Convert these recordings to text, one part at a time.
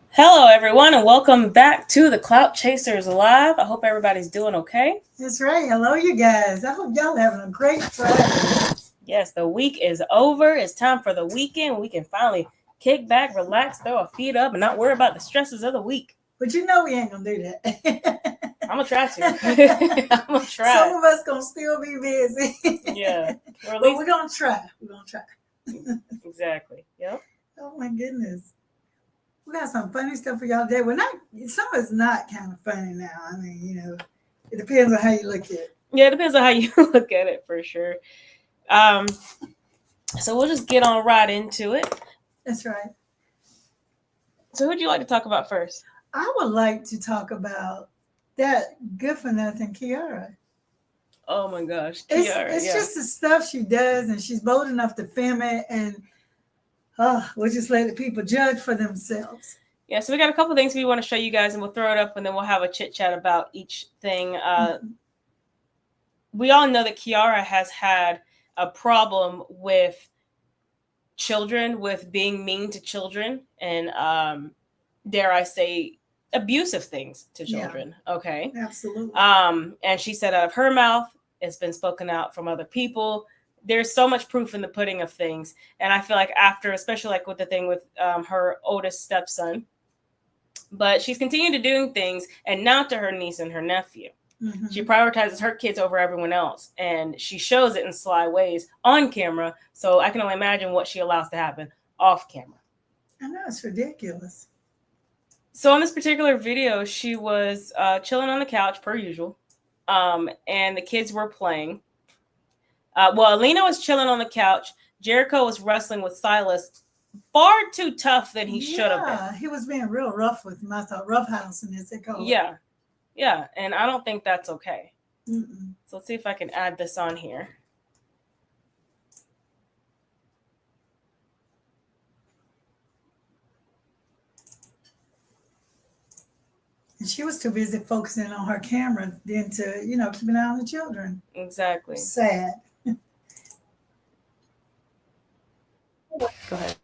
Hello, everyone, and welcome back to the Clout Chasers Live. I hope everybody's doing okay. That's right. Hello, you guys. I hope y'all having a great Friday. Yes, the week is over. It's time for the weekend. We can finally kick back, relax, throw our feet up, and not worry about the stresses of the week. But you know we ain't gonna do that. I'm gonna try to. I'm gonna try. Some of us gonna still be busy. Yeah, but we're gonna try. We're gonna try. Exactly. Yep. Oh my goodness. We got some funny stuff for y'all today. Well, not some of it's not kind of funny now. I mean, it depends on how you look at it. Yeah, it depends on how you look at it for sure. So we'll just get on right into it. That's right. So who'd you like to talk about first? I would like to talk about that good for nothing Kiara. Oh my gosh, Kiara. It's just the stuff she does, and she's bold enough to film it, and we'll just let the people judge for themselves. Yeah, so we got a couple of things we want to show you guys, and we'll throw it up, and then we'll have a chit chat about each thing. We all know that Kiara has had a problem with children, with being mean to children, and dare I say, abusive things to children. Yeah, okay, absolutely. And she said out of her mouth, it's been spoken out from other people. There's so much proof in the pudding of things, and I feel like after, especially like with the thing with her oldest stepson, but she's continued to doing things, and now to her niece and her nephew. Mm-hmm. She prioritizes her kids over everyone else, and she shows it in sly ways on camera, so I can only imagine what she allows to happen off camera. I know, it's ridiculous. So in this particular video, she was chilling on the couch per usual, and the kids were playing. Alina was chilling on the couch. Jericho was wrestling with Silas, far too tough than he should have been. Yeah, he was being real rough with him. I thought roughhousing, as they call it. Yeah, and I don't think that's okay. Mm-mm. So let's see if I can add this on here. And she was too busy focusing on her camera than to, keep an eye on the children. Exactly. Sad. Go ahead.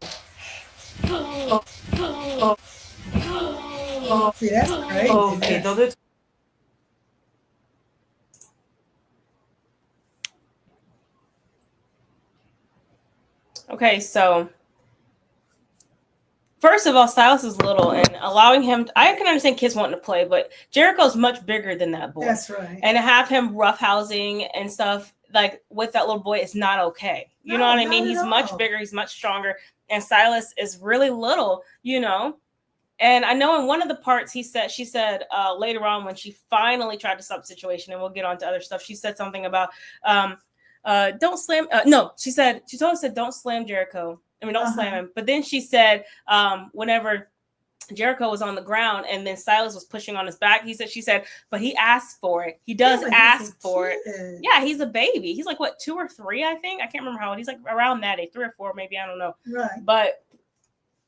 See, that's crazy. Okay, yeah. Okay, so first of all, Silas is little, and allowing him, I can understand kids wanting to play, but Jericho's much bigger than that boy. That's right. And to have him roughhousing and stuff, like with that little boy, is not okay. You know what I mean? He's much bigger, he's much stronger, and Silas is really little, And I know in one of the parts she said later on when she finally tried to stop the situation, and we'll get on to other stuff, she said something about don't slam. She told us that don't slam Jericho. I mean, don't slam him. But then she said whenever Jericho was on the ground and then Silas was pushing on his back, she said, but he asked for it. He does ask for it. Yeah, he's a baby. He's like, what, 2 or 3, I think? I can't remember how old. He's like around that age, 3 or 4, maybe. I don't know. Right. But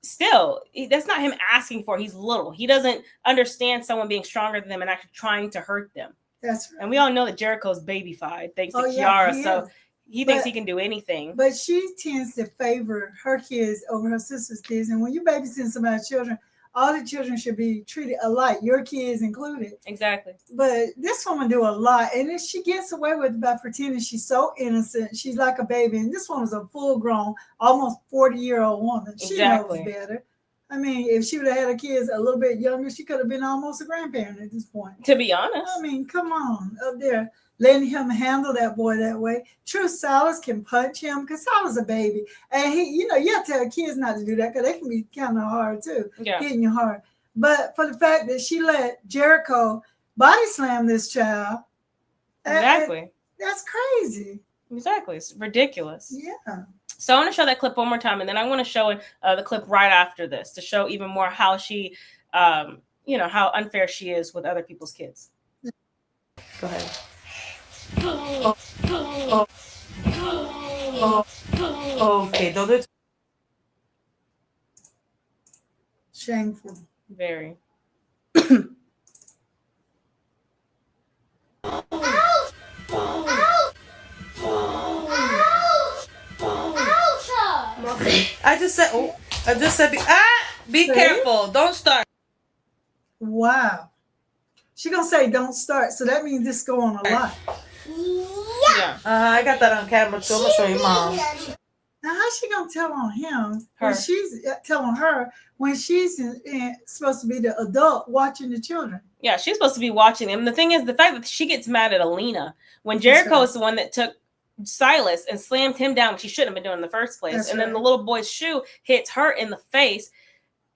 still, that's not him asking for it. He's little. He doesn't understand someone being stronger than them and actually trying to hurt them. That's right. And we all know that Jericho's babyfied thanks to Kiara. So he thinks he can do anything. But she tends to favor her kids over her sister's kids. And when you babysit somebody's children, all the children should be treated alike, your kids included. Exactly. But this woman do a lot, and then she gets away with it by pretending she's so innocent. She's like a baby, and this one was a full-grown, almost 40-year-old woman. She knows better. I mean, if she would have had her kids a little bit younger, she could have been almost a grandparent at this point. To be honest. I mean, come on, up there, letting him handle that boy that way. True, Silas can punch him because Silas is a baby. And he, you have to tell kids not to do that because they can be kind of hard too, hitting you hard. But for the fact that she let Jericho body slam this child. Exactly. That's crazy. Exactly. It's ridiculous. Yeah. So I want to show that clip one more time, and then I want to show the clip right after this to show even more how she, how unfair she is with other people's kids. Go ahead. Okay, don't it. Shameful. Very. just said, be careful. Don't start. Wow. She gonna say don't start. So that means this go on a lot. Yeah. I got that on camera too. I'm gonna show you, Mom. Now, how's she gonna tell on him Her. when she's telling her when she's supposed to be the adult watching the children? Yeah, she's supposed to be watching him. The thing is, the fact that she gets mad at Alina when Jericho is the one that took Silas and slammed him down, which he shouldn't have been doing in the first place. That's and right. then the little boy's shoe hits her in the face.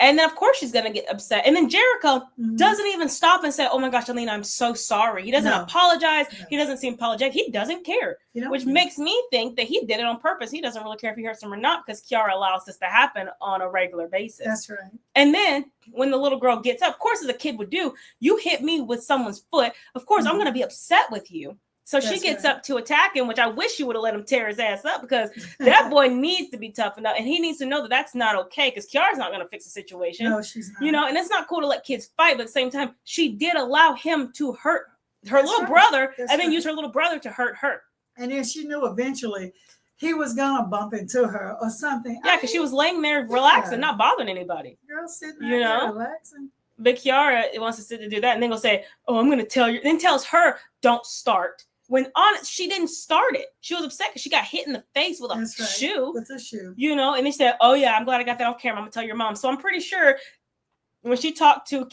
And then, of course, she's going to get upset. And then Jericho doesn't even stop and say, oh, my gosh, Alina, I'm so sorry. He doesn't apologize. No. He doesn't seem apologetic. He doesn't care, which makes me think that he did it on purpose. He doesn't really care if he hurts him or not because Kiara allows this to happen on a regular basis. That's right. And then when the little girl gets up, of course, as a kid would do, you hit me with someone's foot. Of course, I'm going to be upset with you. So she gets up to attack him, which I wish you would have let him tear his ass up because that boy needs to be toughened up. And he needs to know that that's not okay because Kiara's not going to fix the situation. No, she's not. You know, and it's not cool to let kids fight. But at the same time, she did allow him to hurt her little brother and then use her little brother to hurt her. And then she knew eventually he was going to bump into her or something. Yeah, because she was laying there relaxing, not bothering anybody. Girl sitting there relaxing. But Kiara wants to sit to do that and then go say, oh, I'm going to tell you. Then tells her, don't start. When she didn't start it. She was upset because she got hit in the face with a shoe. With a shoe. You know, and they said, oh, yeah, I'm glad I got that on camera. I'm going to tell your mom. So I'm pretty sure when she talked to,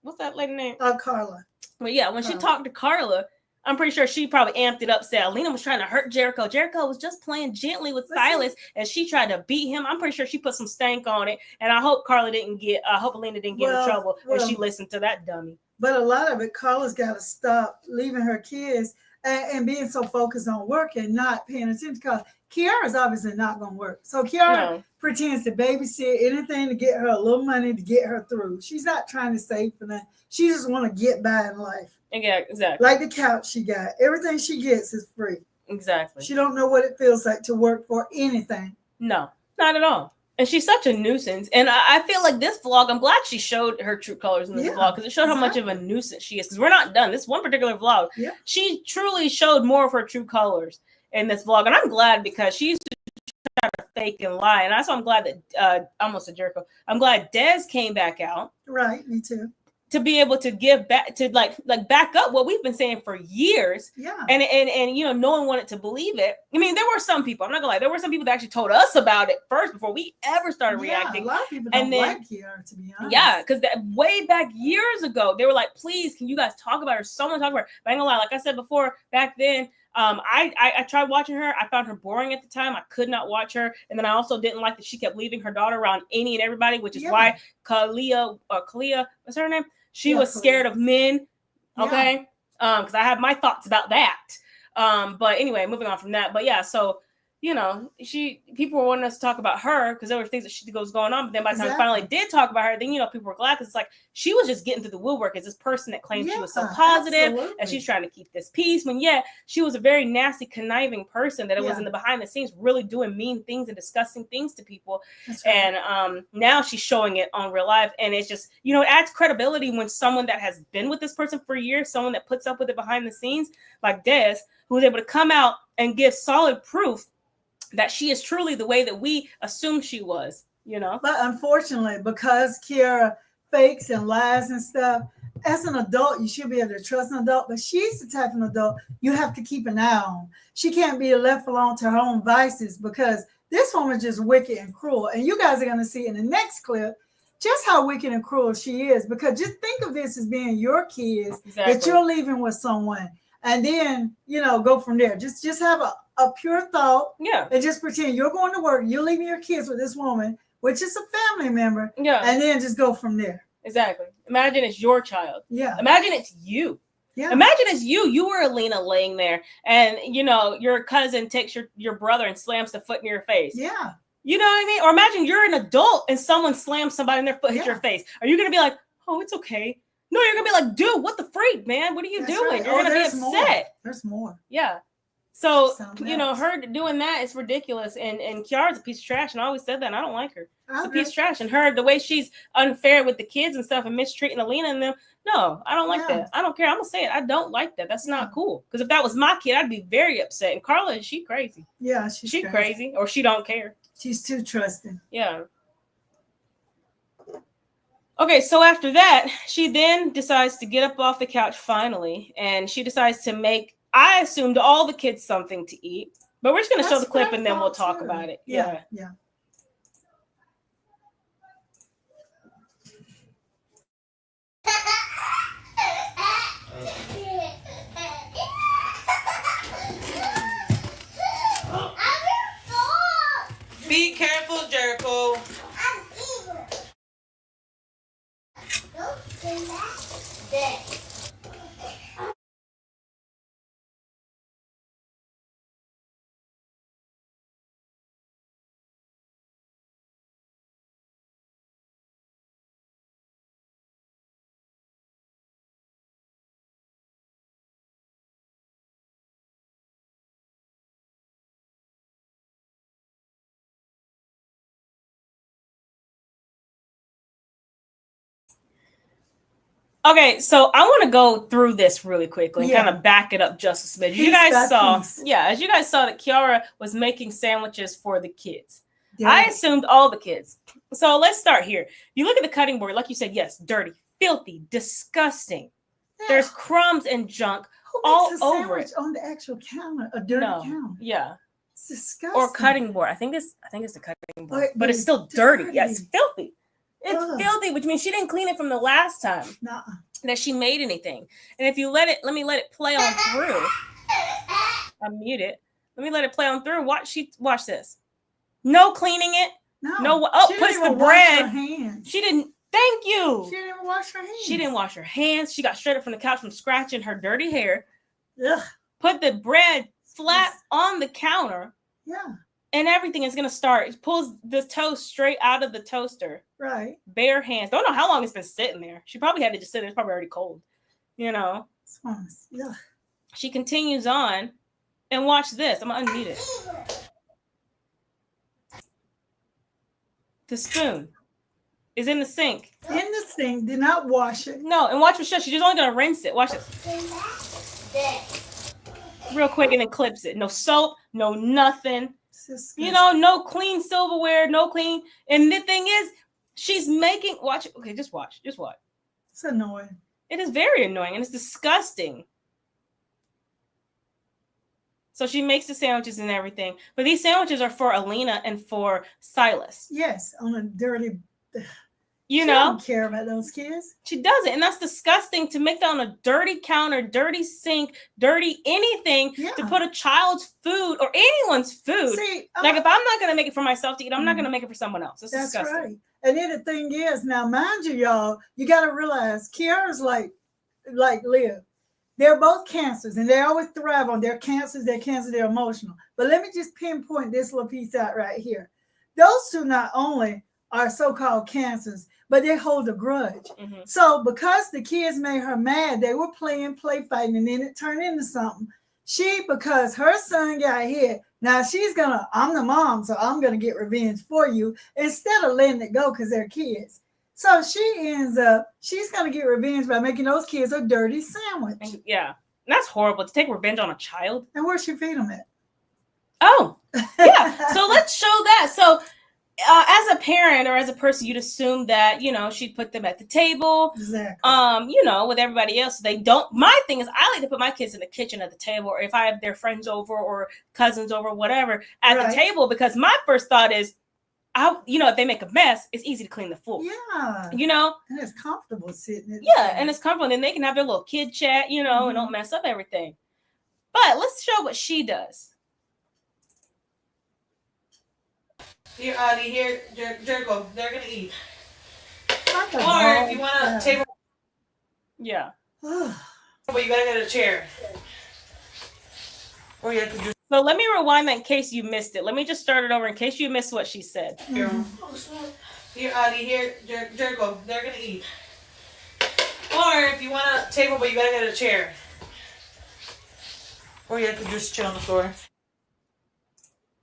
what's that lady name? Carla. Well, yeah, when she talked to Carla, I'm pretty sure she probably amped it up, said Alina was trying to hurt Jericho. Jericho was just playing gently with Silas, and she tried to beat him. I'm pretty sure she put some stank on it, and I hope Alina didn't get in trouble, and she listened to that dummy. But a lot of it, Carla's got to stop leaving her kids and being so focused on work and not paying attention because Kiara's obviously not going to work. So Kiara pretends to babysit anything to get her a little money to get her through. She's not trying to save for that. She just want to get by in life. Yeah, exactly. Like the couch she got. Everything she gets is free. Exactly. She don't know what it feels like to work for anything. No, not at all. And she's such a nuisance. And I feel like this vlog, I'm glad she showed her true colors in this vlog because it showed how much of a nuisance she is. Because we're not done. This one particular vlog, she truly showed more of her true colors in this vlog. And I'm glad because she used to try to fake and lie. And that's why I'm glad that, almost a Jericho, I'm glad Des came back out. Right, me too. To be able to give back, to like back up what we've been saying for years. Yeah. And you know, no one wanted to believe it. I mean, there were some people, I'm not gonna lie, there were some people that actually told us about it first before we ever started reacting. A lot of people don't like Kiara, to be honest. Yeah, because way back years ago, they were like, please, can you guys talk about her? Someone talk about her. But I ain't gonna lie, like I said before, back then, I tried watching her. I found her boring at the time. I could not watch her. And then I also didn't like that she kept leaving her daughter around any and everybody, which is why Kalia, what's her name? She was scared of men. Okay. Because I have my thoughts about that. But anyway, moving on from that. But yeah, so you know, people were wanting us to talk about her because there were things that was going on. But then by the time we finally did talk about her, then, you know, people were glad because it's like she was just getting through the woodwork as this person that claimed she was so positive and she's trying to keep this peace. When she was a very nasty, conniving person that was in the behind the scenes really doing mean things and disgusting things to people. And now she's showing it on real life. And it's just, you know, it adds credibility when someone that has been with this person for years, someone that puts up with it behind the scenes, like Des, who was able to come out and give solid proof that she is truly the way that we assumed she was, you know? But unfortunately, because Kiara fakes and lies and stuff, as an adult, you should be able to trust an adult, but she's the type of adult you have to keep an eye on. She can't be left alone to her own vices because this woman's just wicked and cruel. And you guys are going to see in the next clip just how wicked and cruel she is, because just think of this as being your kids that you're leaving with someone. And then, you know, go from there. Just have a pure thought. Yeah. And just pretend you're going to work. You're leaving your kids with this woman, which is a family member. Yeah. And then just go from there. Exactly. Imagine it's your child. Yeah. Imagine it's you. Yeah. Imagine it's you. You were Alina laying there and, you know, your cousin takes your brother and slams the foot in your face. Yeah. You know what I mean? Or imagine you're an adult and someone slams somebody and their foot hits your face. Are you going to be like, oh, it's okay? No, you're going to be like, dude, what the freak, man? What are you doing? Right. You're going to be upset. More. There's more. Yeah. So, you know, her doing that is ridiculous. And Kiara's a piece of trash. And I always said that. And I don't like her. She's a piece of trash. And her, the way she's unfair with the kids and stuff and mistreating Alina and them. No, I don't like that. I don't care. I'm going to say it. I don't like that. That's not cool. Because if that was my kid, I'd be very upset. And Carla, she crazy. Yeah, she's crazy. Or she don't care. She's too trusting. Yeah. Okay, so after that, she then decides to get up off the couch finally, and she decides to make, I assumed, all the kids something to eat. But we're just going to show the clip and then we'll talk about it. Yeah. Be careful, Jericho. Don't say that. Okay, so I want to go through this really quickly and kind of back it up just a bit. You guys saw, as you guys saw that Kiara was making sandwiches for the kids. Yeah. I assumed all the kids. So let's start here. You look at the cutting board, like you said, yes, dirty, filthy, disgusting. Yeah. There's crumbs and junk all over it. On the actual counter, a dirty counter. Yeah. It's disgusting. Or cutting board. I think it's the cutting board, but it's still dirty. Yeah, it's filthy. It's filthy, which means she didn't clean it from the last time that she made anything. And if you let me let it play on through. I'm muted. Let me let it play on through. Watch this. No cleaning it. No. Oh, puts the bread. She didn't. Thank you. She didn't even wash her hands. She didn't wash her hands. She got straight up from the couch from scratching her dirty hair. Ugh. Put the bread flat on the counter. Yeah. And everything is going to start. It pulls the toast straight out of the toaster. Right. Bare hands. Don't know how long it's been sitting there. She probably had to just sit there. It's probably already cold. Yeah. She continues on. And watch this. I'm going to unmute it. The spoon is in the sink. In the sink. Did not wash it. No. And watch what she does. She's just only going to rinse it. Watch it. Real quick, and then clips it. No soap. No nothing. No clean silverware, no clean. And the thing is, she's making, watch it. Okay, just watch. It's annoying. It is very annoying, and it's disgusting. So she makes the sandwiches and everything. But these sandwiches are for Alina and for Silas. Yes, on a dirty... She don't care about those kids. She doesn't. And that's disgusting to make that on a dirty counter, dirty sink, dirty anything to put a child's food or anyone's food. See, like if I'm not going to make it for myself to eat, I'm not going to make it for someone else. That's disgusting. Right. And then the thing is, now mind you, y'all, you got to realize Kiara's like Liv. They're both cancers and they always thrive on their cancers, they're emotional. But let me just pinpoint this little piece out right here. Those two not only are so-called cancers, but they hold a grudge. Mm-hmm. So because the kids made her mad, they were play fighting, and then it turned into something. Because her son got hit, now I'm the mom, so I'm gonna get revenge for you, instead of letting it go because they're kids. So she ends up, she's gonna get revenge by making those kids a dirty sandwich. Yeah, that's horrible to take revenge on a child. And where'd she feed them at? Oh, yeah. So let's show that. So as a parent or as a person, you'd assume that, she'd put them at the table, exactly. With everybody else. They don't. My thing is, I like to put my kids in the kitchen at the table, or if I have their friends over or cousins over, whatever, at the table, because my first thought is, if they make a mess, it's easy to clean the floor. Yeah. And it's comfortable sitting. And it's comfortable. And then they can have their little kid chat, and don't mess up everything. But let's show what she does. Here, Audie, here, Jericho, they're going to eat. Or if you want a table. Yeah. But you got to get a chair. Or you have to just. So let me rewind that in case you missed it. Let me just start it over in case you missed what she said. Mm-hmm. Here, Audie, here, Jericho, they're going to eat. Or if you want a table, but you got to get a chair. Or you have to just chill on the floor.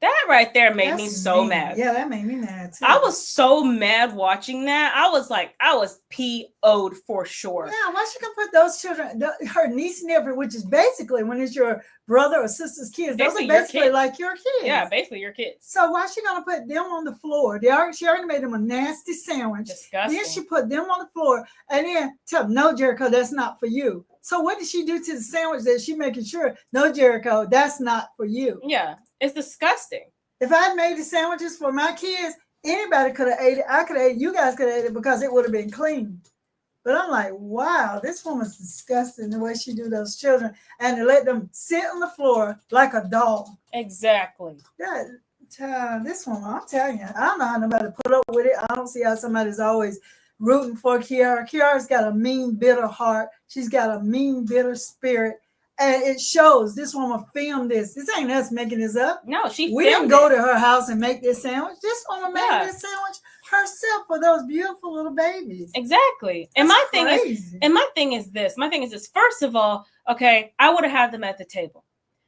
That right there made me so mad. Yeah, that made me mad too. I was so mad watching that. I was PO'd for sure. Yeah, why she gonna put those children, her niece and nephew, which is basically when it's your brother or sister's kids, those are basically like your kids. Yeah, basically your kids. So why she gonna put them on the floor? She already made them a nasty sandwich. Disgusting. Then she put them on the floor and then tell them, no, Jericho, that's not for you. So what did she do to the sandwich that she making sure, no, Jericho, that's not for you? Yeah, it's disgusting. If I made the sandwiches for my kids, anybody could have ate it. I could have ate it. You guys could have ate it because it would have been clean. But I'm like, wow, this woman's disgusting the way she do those children and to let them sit on the floor like a dog. Exactly. This woman, I'm telling you, I don't know how nobody put up with it. I don't see how somebody's always rooting for Kiara. Kiara's got a mean, bitter heart. She's got a mean, bitter spirit. And it shows. This woman filmed this. This ain't us making this up. No, we didn't go to her house and make this sandwich. This woman made this sandwich herself for those beautiful little babies. Exactly. And my thing is this. First of all, okay, I would have had them at the table.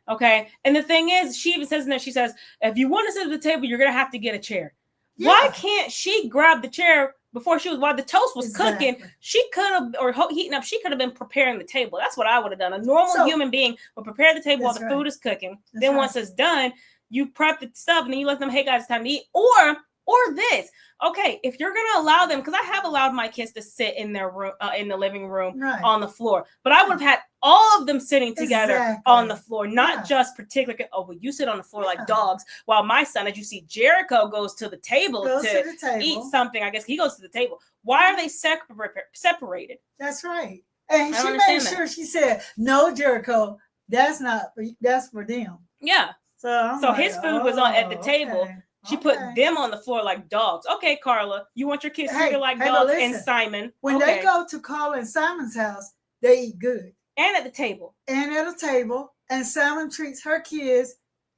Okay. And the thing is, she even says in there, she says, if you want to sit at the table, you're gonna have to get a chair. Yeah. Why can't she grab the chair while the toast was cooking? She could have, or heating up, she could have been preparing the table. That's what I would have done. A normal human being would prepare the table while the food is cooking. Then once it's done, you prep the stuff and then you let them, hey guys, it's time to eat. Or this. Okay, if you're gonna allow them, because I have allowed my kids to sit in their room, in the living room, on the floor, but I would have had all of them sitting together on the floor, not just particular. Oh, well, you sit on the floor like dogs, while my son, as you see, Jericho goes to the table to eat something. I guess he goes to the table. Why are they separated? That's right. And she made sure she said, "No, Jericho, that's for them." Yeah. So his food was at the table. Okay. She put them on the floor like dogs. Okay, Carla, you want your kids treated like dogs? And Simon. When they go to Carla and Simon's house, they eat good. And at the table. And Simon treats her kids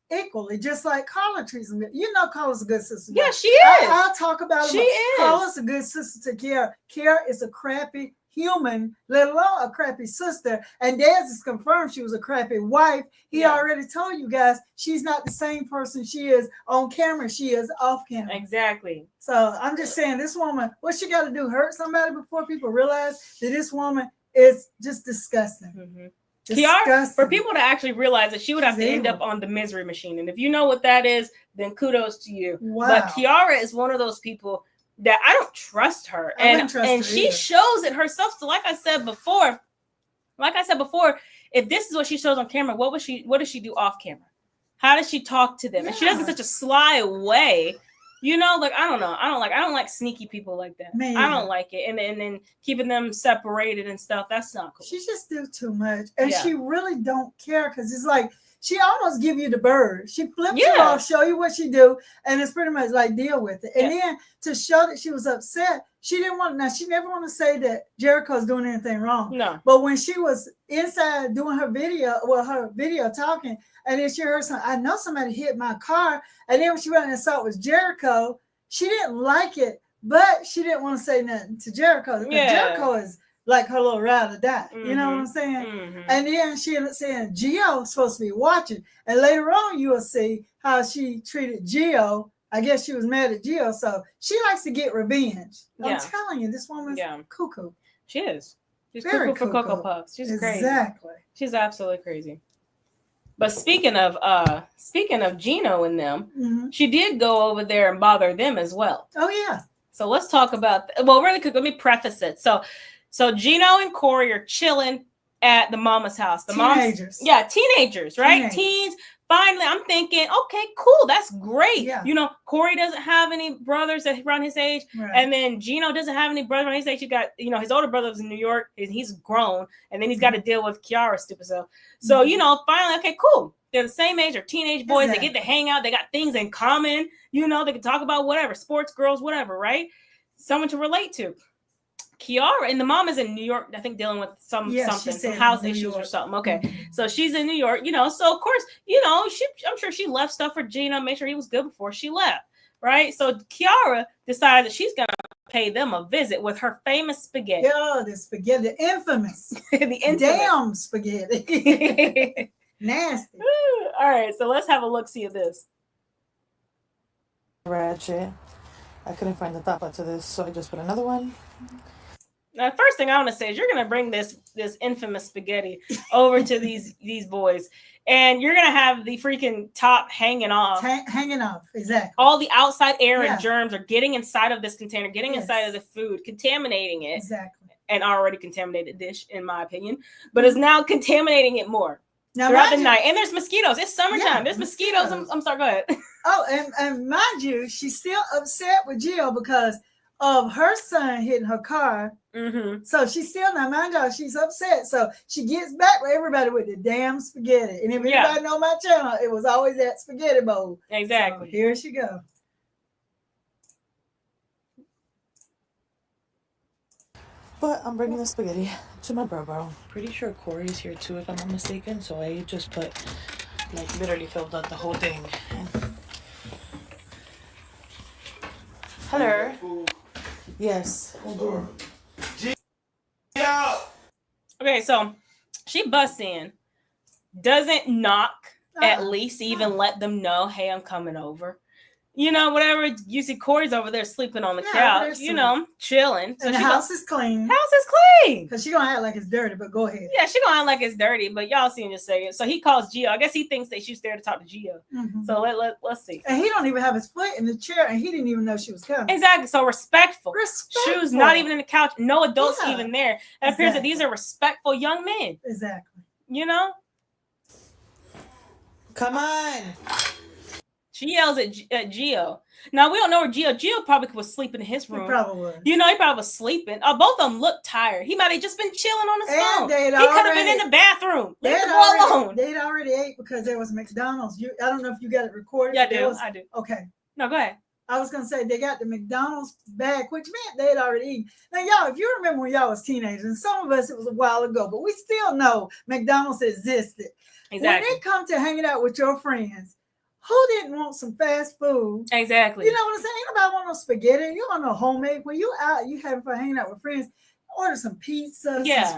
equally, just like Carla treats them. You know Carla's a good sister. Yeah, she is. I'll talk about it. She is. Carla's a good sister to Kiara. Kiara is a crappy human, let alone a crappy sister. And Dad has confirmed she was a crappy wife. He already told you guys she's not the same person she is on camera. She is off camera. Exactly. So I'm just saying, this woman, what she got to do? Hurt somebody before people realize that this woman is just disgusting. Mm-hmm. Kiara, for people to actually realize that she would have to end up on the misery machine. And if you know what that is, then kudos to you. Wow. But Kiara is one of those people that I don't trust her. And she shows it herself. So like I said before, if this is what she shows on camera, what does she do off camera? How does she talk to them? And she does it in such a sly way. You know, like I don't like sneaky people like that. Man. I don't like it. And then keeping them separated and stuff, that's not cool. She just do too much. And she really don't care, because it's like she almost give you the bird. She flips you off, show you what she do, and it's pretty much like deal with it. And then to show that she was upset, she never want to say that Jericho's doing anything wrong. No. But when she was inside doing her video talking, and then she heard I know somebody hit my car, and then when she went and saw it was Jericho, she didn't like it, but she didn't want to say nothing to Jericho, because Jericho is like her little ride or die. Mm-hmm. You know what I'm saying? Mm-hmm. And then she ended up saying Gio's supposed to be watching. And later on, you will see how she treated Gio. I guess she was mad at Gio. So she likes to get revenge. I'm telling you, this woman's cuckoo. She is. She's very cuckoo for Cocoa Puffs. She's crazy. Exactly. She's absolutely crazy. But speaking of Gino and them, she did go over there and bother them as well. Oh, yeah. So let's talk about, really quick, let me preface it. So Gino and Corey are chilling at the mama's house. Teenagers. Teenagers, right? Teens. Finally, I'm thinking, okay, cool. That's great. Yeah. You know, Corey doesn't have any brothers that around his age. Right. And then Gino doesn't have any brothers around his age. He got, his older brother was in New York. And he's grown. And then he's got to deal with Kiara, stupid self. So, finally, okay, cool. They're the same age. They're teenage boys. Exactly. They get to hang out. They got things in common. They can talk about whatever. Sports, girls, whatever, right? Someone to relate to. Kiara and the mom is in New York, I think, dealing with some house issues or something. Okay, so she's in New York, so of course, I'm sure she left stuff for Gino, make sure he was good before she left, right? So Kiara decides that she's gonna pay them a visit with her famous spaghetti. Yeah, the spaghetti, the infamous, damn spaghetti, nasty. All right, so let's have a look-see of this. Ratchet. I couldn't find the top to this, so I just put another one. Now, the first thing I want to say is you're going to bring this infamous spaghetti over to these boys, and you're going to have the freaking top hanging off. Hanging off, exactly. All the outside air and germs are getting inside of this container, getting inside of the food, contaminating it. Exactly. An already contaminated dish, in my opinion, but is now contaminating it more now, throughout the night. And there's mosquitoes. It's summertime. Yeah, there's mosquitoes. I'm sorry, go ahead. Oh, and mind you, she's still upset with Jill because of her son hitting her car. Mm-hmm. So she's still, now mind y'all, she's upset. So she gets back with everybody with the damn spaghetti. And if anybody know my channel, it was always that spaghetti bowl. Exactly. So here she goes. But I'm bringing the spaghetti to my bro. Pretty sure Corey's here too, if I'm not mistaken. So I just put, like, literally filled out the whole thing. Hello. Yes, I do. Okay, so she busts in, doesn't knock, at least even let them know, hey, I'm coming over. You know, whatever. You see Corey's over there sleeping on the couch, you know, chilling. So and the house is clean. House is clean. Because she gonna act like it's dirty, but go ahead. Yeah, she gonna act like it's dirty, but y'all see him just say it. So he calls Gio. I guess he thinks that she's there to talk to Gio. Mm-hmm. So let's see. And he don't even have his foot in the chair, and he didn't even know she was coming. Exactly. So respectful. She was not even in the couch. No adults even there. It appears that these are respectful young men. Exactly. You know? Come on. She yells at Gio. Now, we don't know where Gio probably was sleeping in his room. He probably was. You know, he probably was sleeping. Both of them looked tired. He might have just been chilling on his phone. He could have been in the bathroom. Leave the boy alone. They'd already ate because there was McDonald's. I don't know if you got it recorded. Yeah, I do. Okay. No, go ahead. I was going to say they got the McDonald's bag, which meant they had already eaten. Now, y'all, if you remember when y'all was teenagers, and some of us, it was a while ago, but we still know McDonald's existed. Exactly. When it comes to hanging out with your friends, who didn't want some fast food? Exactly. You know what I'm saying? Ain't nobody want no spaghetti. You want no homemade. When you out, you having fun hanging out with friends, order some pizza. Yeah.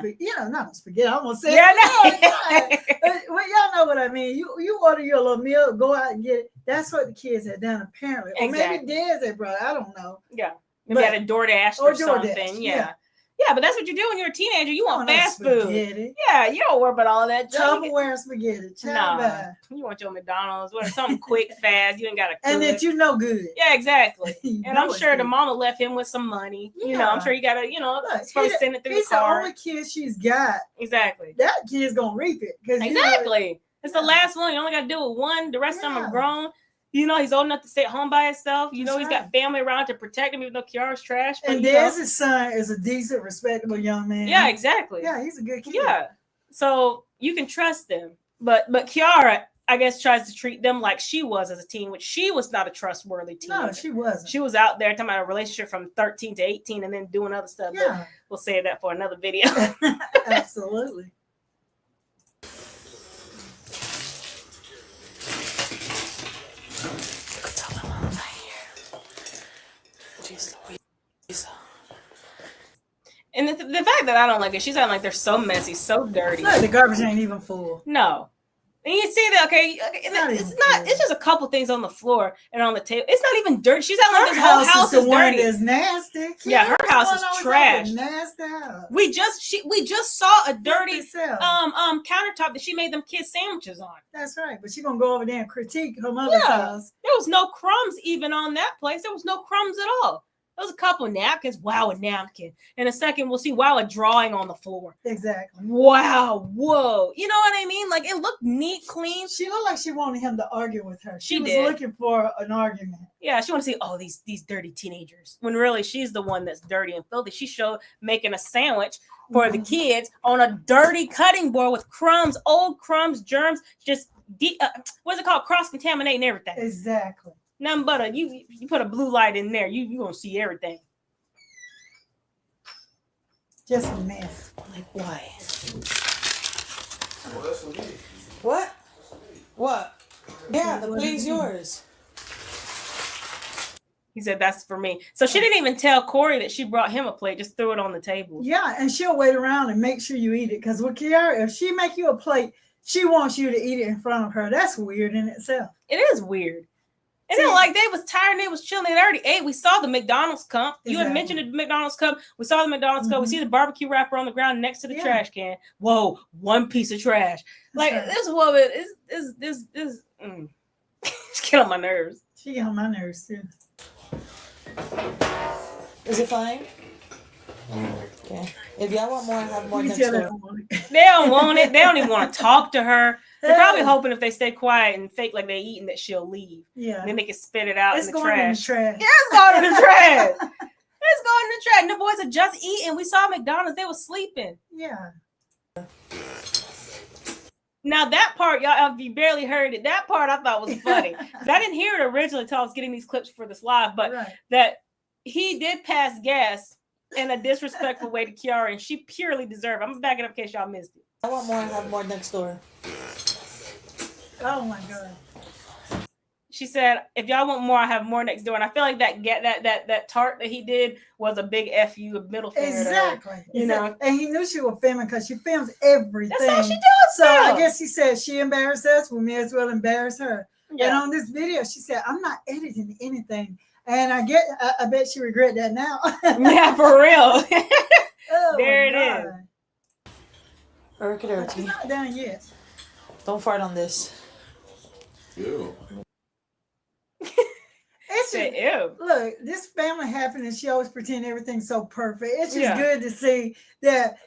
Not spaghetti. I almost said but y'all know what I mean. You order your little meal, go out and get it. That's what the kids had done apparently. Or maybe Dad's had brought. I don't know. Yeah. Maybe had a DoorDash or something. Yeah. Yeah, but that's what you do when you're a teenager. You want fast food. Yeah, you don't worry about all that. Tupperware spaghetti. No, you want your McDonald's. Something quick, fast. You ain't got to cook. And that you know good. Yeah, exactly. And I'm sure the mama left him with some money. Yeah. You know, I'm sure you got to, supposed to send it through the car. He's the only kid she's got. Exactly. That kid's going to reap it. Exactly. It's the last one. You only got to do it one. The rest of them are grown. You know, he's old enough to stay at home by himself. You know, he's got family around to protect him, even though Kiara's trash. But, and Dez's son is a decent, respectable young man. Yeah, exactly. Yeah, he's a good kid. Yeah. So you can trust them. But Kiara, I guess, tries to treat them like she was as a teen, which she was not a trustworthy teen. No, she wasn't. She was out there talking about a relationship from 13 to 18 and then doing other stuff. Yeah. But we'll save that for another video. Absolutely. And the fact that I don't like it, she's acting like they're so messy, so dirty. Look, the garbage ain't even full. No. And you see that, okay, it's just a couple things on the floor and on the table. It's not even dirty. She's acting like this whole house is dirty. Is nasty. Yeah, her house is trash. Nasty house. We just saw a dirty countertop that she made them kids sandwiches on. That's right. But she's gonna go over there and critique her mother's house. There was no crumbs even on that place. There was no crumbs at all. There was a couple of napkins. Wow, a napkin. In a second, we'll see, wow, a drawing on the floor. Exactly. Wow, whoa. You know what I mean? Like, it looked neat, clean. She looked like she wanted him to argue with her. She was did. Looking for an argument. Yeah, she wanted to see, these dirty teenagers. When really, she's the one that's dirty and filthy. She showed making a sandwich for the kids on a dirty cutting board with crumbs, old crumbs, germs, just, what's it called? Cross-contaminating everything. Exactly. Nothing but you put a blue light in there, you gonna see everything. Just a mess. Like why? What? What? Yeah, the plate's yours. He said that's for me. So she didn't even tell Corey that she brought him a plate, just threw it on the table. Yeah, and she'll wait around and make sure you eat it. Because with Kiara, if she make you a plate, she wants you to eat it in front of her. That's weird in itself. It is weird. And then, like, they was tired and they was chilling. They already ate. We saw the McDonald's cup. You had mentioned the McDonald's cup. We saw the McDonald's cup. We see the barbecue wrapper on the ground next to the trash can. Whoa, one piece of trash. That's like, this woman is she get on my nerves. She get on my nerves, too. Is it fine? Okay. If y'all want more, I have more next door. They don't want it. They don't even want to talk to her. They're probably hoping if they stay quiet and fake like they eating that she'll leave. Yeah. And then they can spit it out in the trash. Yeah, it's going in the trash. It's going in the trash. And the boys are just eating. We saw McDonald's. They were sleeping. Yeah. Now that part, y'all, if you barely heard it, that part I thought was funny. I didn't hear it originally until I was getting these clips for this live, but that he did pass gas in a disrespectful way to Kiara, and she purely deserved it. I'm gonna back it up in case y'all missed it. I want more. I have more next door. Oh my God. She said, "If y'all want more, I have more next door." And I feel like that tart that he did was a big fu, a middle finger. Exactly. You know, and he knew she was filming because she films everything. That's how she does. So I guess he said she embarrassed us. We may as well embarrass her. Yeah. And on this video, she said, "I'm not editing anything." And I bet she regret that now. Yeah, for real. Oh, there it is. It's not done yet. Don't fart on this. Ew. It's just, ew. Look, this family happiness, she always pretend everything's so perfect. It's just good to see that,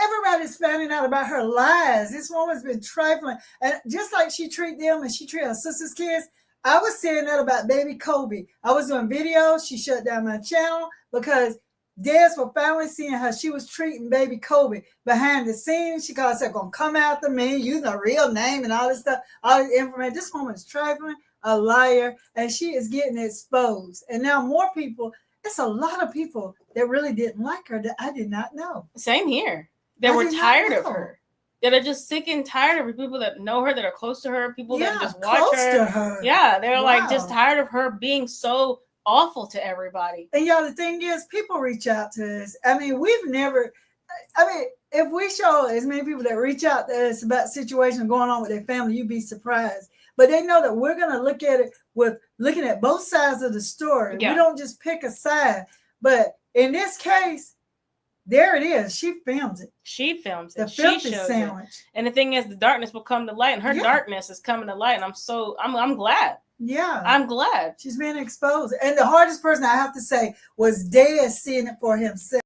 everybody's finding out about her lies. This woman's been trifling. And just like she treat them and she treat her sister's kids, I was saying that about baby Kobe. I was doing videos. She shut down my channel because Des were finally seeing how she was treating baby Kobe behind the scenes. She called herself going to come after me, using her real name and all this stuff, all this information. This woman is trifling, a liar, and she is getting exposed. And now more people, it's a lot of people that really didn't like her that I did not know. Same here. They were tired of her. That are just sick and tired of people that know her, that are close to her, people that just watch her. Yeah, they're like just tired of her being so awful to everybody. And y'all, the thing is, people reach out to us. I mean, if we show as many people that reach out to us about situations going on with their family, you'd be surprised. But they know that we're going to look at it with looking at both sides of the story. Yeah. We don't just pick a side. But in this case, there it is. She films it. She films it. The filthy sandwich. It. And the thing is, the darkness will come to light, and her darkness is coming to light. And I'm glad. Yeah. I'm glad. She's being exposed. And the hardest person I have to say was Des seeing it for himself.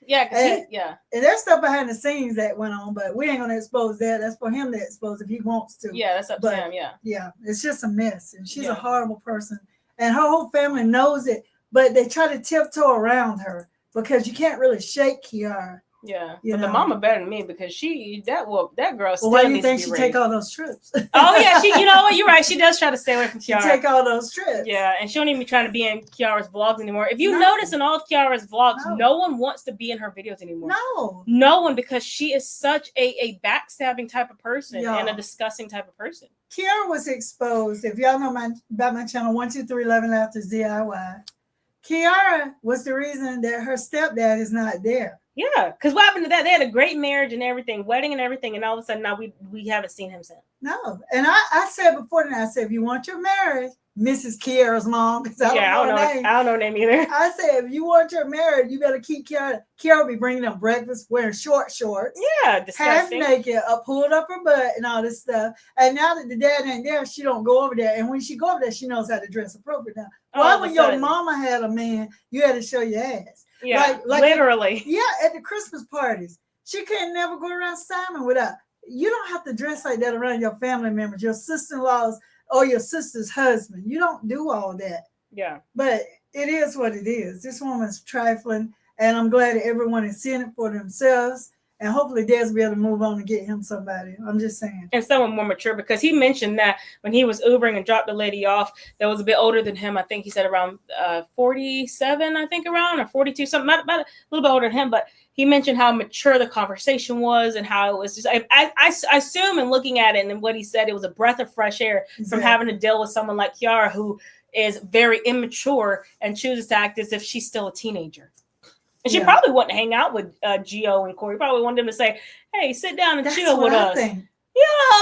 Yeah, and there's stuff behind the scenes that went on, but we ain't gonna expose that. That's for him to expose if he wants to. Yeah, that's up to him. Yeah. Yeah, it's just a mess. And she's a horrible person. And her whole family knows it, but they try to tiptoe around her. Because you can't really shake Kiara. Yeah, but the mama better than me because that girl. Still why do you think she take all those trips? Oh yeah, you know what? You're right. She does try to stay away from Kiara. She take all those trips. Yeah, and she don't even be trying to be in Kiara's vlogs anymore. If you notice in all of Kiara's vlogs, no one wants to be in her videos anymore. No one, because she is such a backstabbing type of person and a disgusting type of person. Kiara was exposed. If y'all know about my channel 12311 After DIY. Kiara was the reason that her stepdad is not there. Yeah, because what happened to that? They had a great marriage and everything, wedding and everything, and all of a sudden now we haven't seen him since. No, and I said before that, I said, if you want your marriage, Mrs. Kiara's mom, because I don't know her name either. I said, if you want your marriage, you better keep Kiara. Kiara will be bringing them breakfast, wearing short shorts. Yeah, disgusting. Half naked, pulled up her butt and all this stuff. And now that the dad ain't there, she don't go over there. And when she go over there, she knows how to dress appropriate now. Why when your mama had a man, you had to show your ass? Yeah, like literally. At the Christmas parties. She couldn't never go around Simon without. You don't have to dress like that around your family members, your sister-in-laws, or your sister's husband. You don't do all that. Yeah. But it is what it is. This woman's trifling, and I'm glad that everyone is seeing it for themselves. And hopefully Des will be able to move on and get him somebody. I'm just saying. And someone more mature, because he mentioned that when he was Ubering and dropped the lady off that was a bit older than him. I think he said around 47, I think around, or 42, something about a little bit older than him. But he mentioned how mature the conversation was and how it was just, I assume in looking at it and what he said, it was a breath of fresh air from having to deal with someone like Kiara, who is very immature and chooses to act as if she's still a teenager. And she probably wouldn't hang out with Gio and Corey. Probably wanted them to say, hey, sit down and chill with us. That's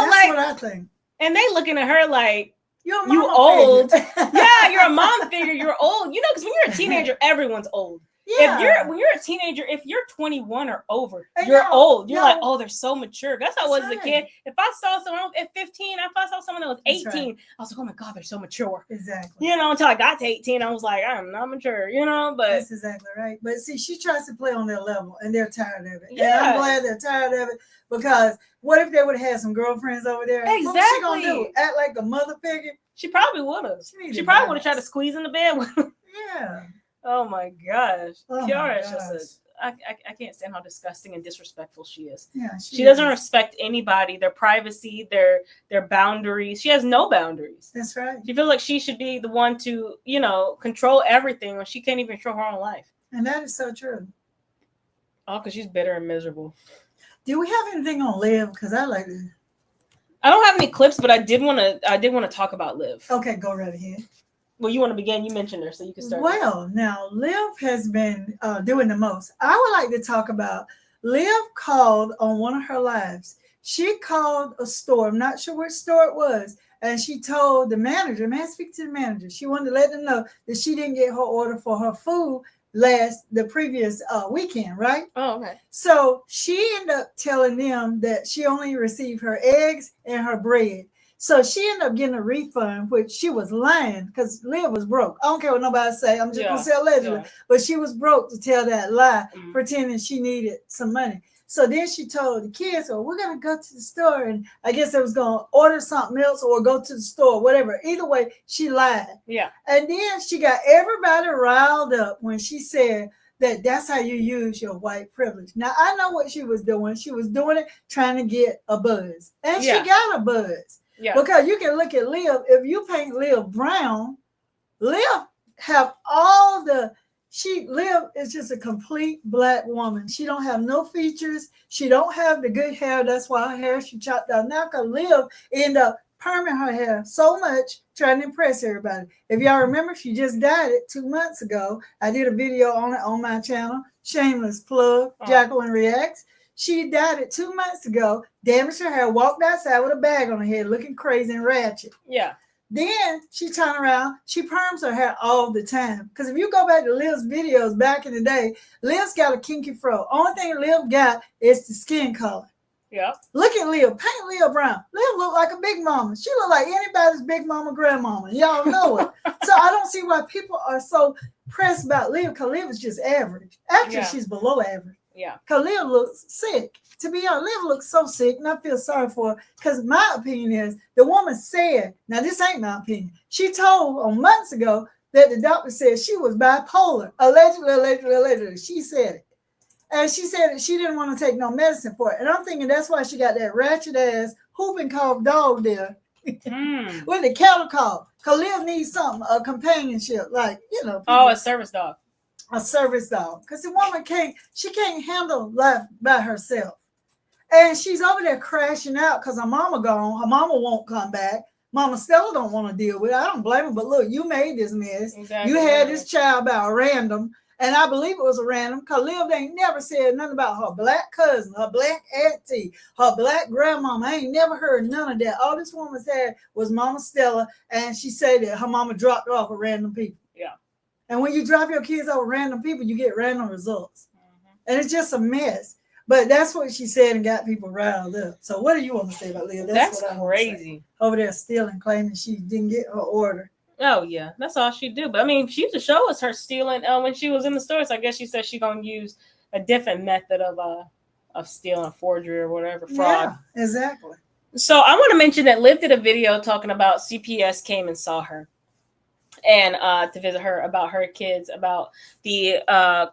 what I think. And they looking at her like, You're a You mama old. figure. Yeah, you're a mom figure. You're old. You know, because when you're a teenager, everyone's old. Yeah. When you're a teenager, if you're 21 or over, And you're y'all- old. You're like, y'all- oh, they're so mature. That's how I was That's as a kid. right. If I saw someone at 15, if I saw someone that was That's 18, right. I was like, oh my God, they're so mature. Exactly. You know, until I got to 18, I was like, I'm not mature, you know, but That's exactly right. But see, she tries to play on their level and they're tired of it. And Yeah. I'm glad they're tired of it because what if they would have had some girlfriends over there? What was she gonna do? Exactly. Act like a mother figure? she probably would have. needed She probably would have balance. tried to squeeze in the bed with him. Yeah. Oh my gosh. Oh my Kiara is gosh. just I can't stand how disgusting and disrespectful she is. Yeah. She doesn't respect anybody, their privacy, their boundaries. She has no boundaries. That's right. She feels like she should be the one to, you know, control everything when she can't even control her own life. And that is so true. Oh, because she's bitter and miserable. Do we have anything on Liv? Because I like to. I don't have any clips, but I did want to talk about Liv. Okay, go right ahead. Well, you want to begin? You mentioned her, so you can start. Well, now Liv has been doing the most. I would like to talk about Liv called on one of her lives. She called a store. I'm not sure which store it was. And she told the manager, man, speak to the manager. She wanted to let them know that she didn't get her order for her food the previous weekend, right? Oh, okay. So she ended up telling them that she only received her eggs and her bread. So she ended up getting a refund, which she was lying because Liv was broke. I don't care what nobody say. I'm just gonna say allegedly, but she was broke to tell that lie, pretending she needed some money. So then she told the kids, "Oh, we're gonna go to the store," and I guess they was gonna order something else or go to the store, whatever. Either way, she lied. Yeah. And then she got everybody riled up when she said that's how you use your white privilege. Now I know what she was doing. She was doing it trying to get a buzz, and she got a buzz. Yeah. Because you can look at Liv. If you paint Liv brown, Liv have all the. Liv is just a complete black woman. She don't have no features. She don't have the good hair. That's why her hair she chopped out. Now because Liv ended up perming her hair so much, trying to impress everybody. If y'all remember, she just dyed it 2 months ago. I did a video on it on my channel. Shameless plug. Jacqueline Reacts. She dyed it 2 months ago, damaged her hair, walked outside with a bag on her head, looking crazy and ratchet. Yeah. Then she turned around, she perms her hair all the time. Because if you go back to Liv's videos back in the day, Liv's got a kinky fro. Only thing Liv got is the skin color. Yeah. Look at Liv. Paint Liv brown. Liv look like a big mama. She look like anybody's big mama, grandmama. Y'all know it. So I don't see why people are so pressed about Liv, because Liv is just average. Actually, she's below average. Yeah. Because Liv looks sick. To be honest, Liv looks so sick, and I feel sorry for her. Because my opinion is, the woman said, now this ain't my opinion. She told on months ago that the doctor said she was bipolar. Allegedly. She said it. And she said that she didn't want to take no medicine for it. And I'm thinking that's why she got that ratchet ass whooping cough dog there. With the cattle cough. Because Liv needs something, a companionship. Like, you know. A service dog. A service dog. Because the woman can't handle life by herself. And she's over there crashing out because her mama gone. Her mama won't come back. Mama Stella don't want to deal with it. I don't blame her. But look, you made this mess. Exactly. You had this child by a random. And I believe it was a random because Liv ain't never said nothing about her black cousin, her black auntie, her black grandmama. I ain't never heard none of that. All this woman said was Mama Stella. And she said that her mama dropped her off with random people. Yeah. And when you drop your kids off with random people, you get random results. And it's just a mess. But that's what she said and got people riled up. So what do you want to say about Liv? That's crazy. Over there stealing, claiming she didn't get her order. Oh, yeah. That's all she do. But, I mean, she used to show us her stealing when she was in the store. So I guess she said she's going to use a different method of stealing, a forgery or whatever, fraud. Yeah, exactly. So I want to mention that Liv did a video talking about CPS came and saw her. And to visit her about her kids, about the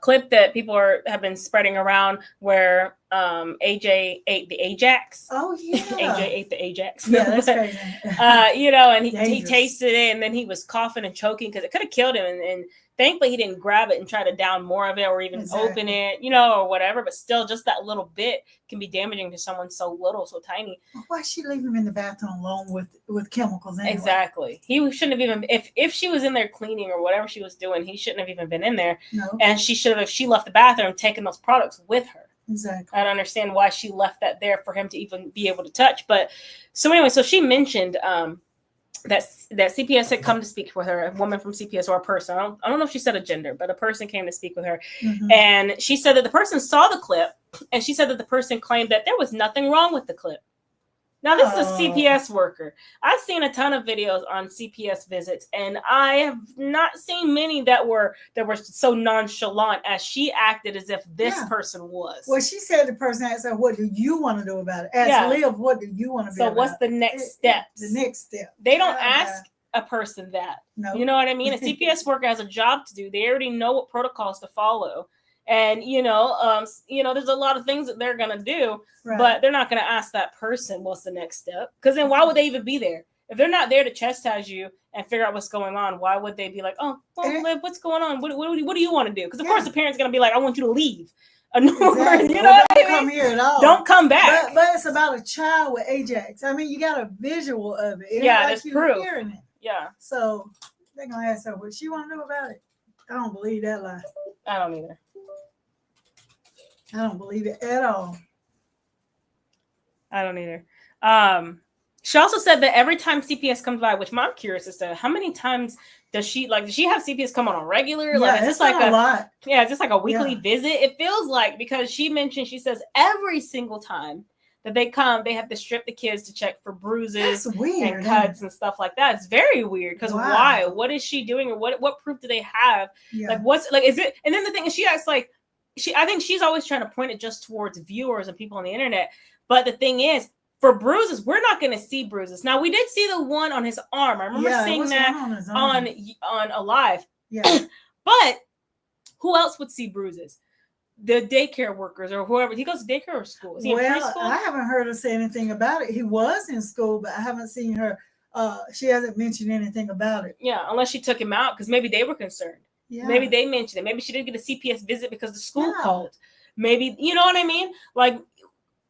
clip that people have been spreading around where AJ ate the Ajax. Oh, yeah. AJ ate the Ajax. Yeah, that's crazy. And he tasted it, and then he was coughing and choking because it could have killed him. And thankfully, he didn't grab it and try to down more of it or even open it, or whatever. But still, just that little bit can be damaging to someone so little, so tiny. Why she leave him in the bathroom alone with chemicals anyway? Exactly. He shouldn't have even, if she was in there cleaning or whatever she was doing, he shouldn't have even been in there. No. And she should have, if she left the bathroom, taken those products with her. Exactly. I don't understand why she left that there for him to even be able to touch. But so anyway, so she mentioned that CPS had come to speak with her, a woman from CPS or a person. I don't know if she said a gender, but a person came to speak with her. Mm-hmm. And she said that the person saw the clip, and she said that the person claimed that there was nothing wrong with the clip. Now, this is a CPS worker. I've seen a ton of videos on CPS visits, and I have not seen many that were so nonchalant as she acted as if this person was. Well, she said the person asked her, what do you want to do about it? Ask Liv, what do you want to do about it? So what's the next step? The next step. They don't ask a person that. No. You know what I mean? A CPS worker has a job to do. They already know what protocols to follow. And, there's a lot of things that they're going to do, but they're not going to ask that person what's the next step. Because then why would they even be there? If they're not there to chastise you and figure out what's going on, why would they be like, oh, well, Liv, what's going on? What do you want to do? Because, of course, the parent's going to be like, I want you to leave. Exactly. You know what I mean? Don't come here at all. Don't come back. But it's about a child with Ajax. I mean, you got a visual of it. That's proof. Hearing it. Yeah. So they're going to ask her what she want to do about it. I don't believe that lie. I don't either. I don't believe it at all. I don't either. She also said that every time CPS comes by, which I'm curious as to how many times does she have CPS come on a regular? Yeah, like, is this like a lot? Yeah, is this like a weekly visit? It feels like, because she says every single time that they come, they have to strip the kids to check for bruises and cuts and stuff like that. It's very weird because why? What is she doing, or what proof do they have? Yeah. Like, what's like? Is it? And then the thing is, she acts like I think she's always trying to point it just towards viewers and people on the internet. But the thing is, for bruises, we're not going to see bruises. Now, we did see the one on his arm. I remember seeing that on Alive. Yeah. But who else would see bruises? The daycare workers or whoever. He goes to daycare or school? Is he in preschool? I haven't heard her say anything about it. He was in school, but I haven't seen her. She hasn't mentioned anything about it. Yeah, unless she took him out because maybe they were concerned. Yeah. Maybe they mentioned it. Maybe she didn't get a CPS visit because the school called. Maybe, you know what I mean? Like,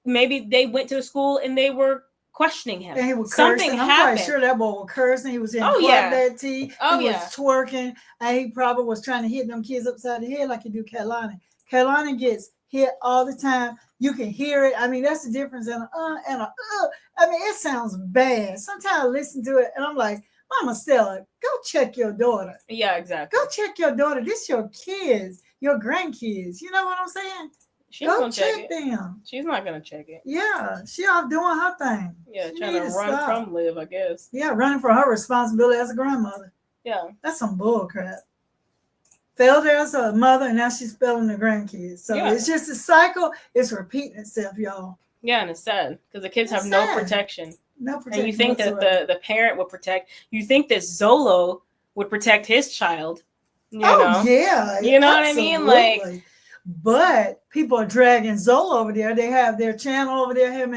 maybe they went to the school and they were questioning him. And he was something cursing. happened. I'm quite sure that boy was cursing. He was in that tea. He was twerking. And he probably was trying to hit them kids upside the head like he do Carolina. Carolina gets hit all the time. You can hear it. I mean, that's the difference in and a. I mean, it sounds bad. Sometimes I listen to it and I'm like, Mama Stella, go check your daughter. Yeah, exactly. Go check your daughter. This your kids, your grandkids. You know what I'm saying? Go check them. She's not gonna check it. Yeah, she off doing her thing. Yeah, trying to run from Liv, I guess. Yeah, running for her responsibility as a grandmother. Yeah, that's some bull crap. Failed as a mother, and now she's failing the grandkids. So it's just a cycle. It's repeating itself, y'all. Yeah, and it's sad because the kids have no protection. No protection. And you think that the parent would protect. You think that Zolo would protect his child. You know? Yeah. You know absolutely. What I mean? Like, but people are dragging Zolo over there. They have their channel over there. Him